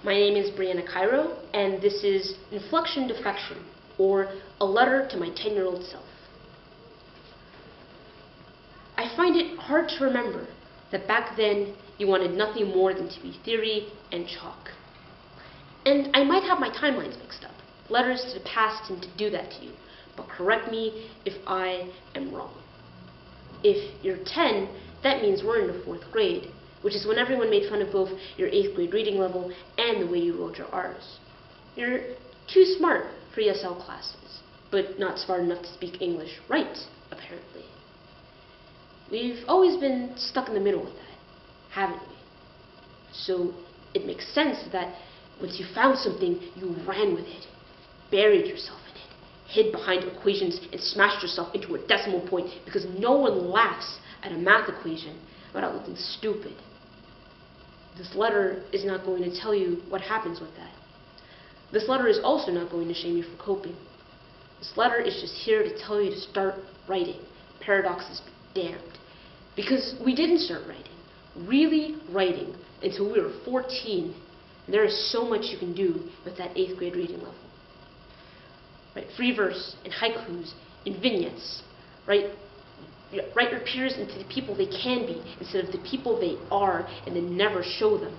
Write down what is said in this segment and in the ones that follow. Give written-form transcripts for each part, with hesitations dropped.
My name is Brianna Cairo, and this is Inflection Defection, or A Letter to My 10-Year-Old Self. I find it hard to remember that back then you wanted nothing more than to be theory and chalk. And I might have my timelines mixed up. Letters to the past tend to do that to you, but correct me if I am wrong. If you're 10, that means we're in the 4th grade, which is when everyone made fun of both your 8th grade reading level and the way you rolled your R's. You're too smart for ESL classes, but not smart enough to speak English right, apparently. We've always been stuck in the middle with that, haven't we? So it makes sense that once you found something, you ran with it, buried yourself in it, hid behind equations, and smashed yourself into a decimal point because no one laughs at a math equation without looking stupid. This letter is not going to tell you what happens with that. This letter is also not going to shame you for coping. This letter is just here to tell you to start writing. Paradoxes be damned. Because we didn't start writing, really writing, until we were 14. And there is so much you can do with that 8th grade reading level. Write free verse and haikus and vignettes. Write your peers into the people they can be instead of the people they are, and then never show them.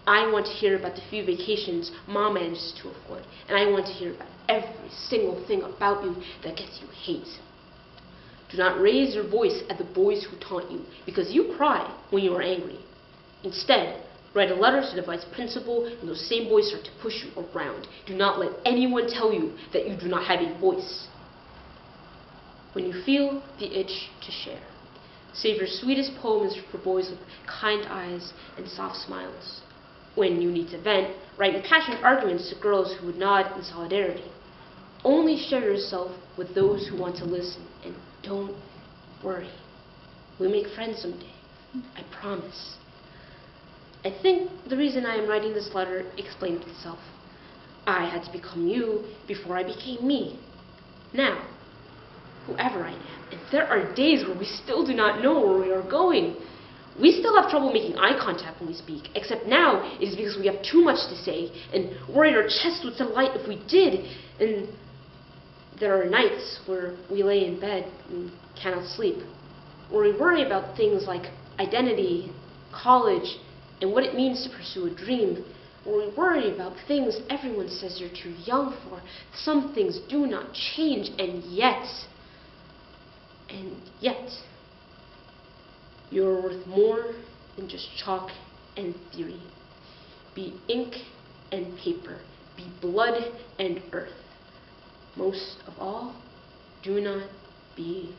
I want to hear about the few vacations Mom manages to afford, and I want to hear about every single thing about you that gets you hate. Do not raise your voice at the boys who taunt you, because you cry when you are angry. Instead, write a letter to the vice principal, and those same boys start to push you around. Do not let anyone tell you that you do not have a voice. When you feel the itch to share, save your sweetest poems for boys with kind eyes and soft smiles. When you need to vent, write impassioned arguments to girls who would nod in solidarity. Only share yourself with those who want to listen, and don't worry. We'll make friends someday. I promise. I think the reason I am writing this letter explains itself. I had to become you before I became me. Now, whoever I am, and there are days where we still do not know where we are going. We still have trouble making eye contact when we speak, except now it is because we have too much to say, and worried our chests would delight if we did. And there are nights where we lay in bed and cannot sleep, where we worry about things like identity, college, and what it means to pursue a dream, where we worry about things everyone says you're too young for. Some things do not change, and yet, you're worth more than just chalk and theory. Be ink and paper. Be blood and earth. Most of all, do not be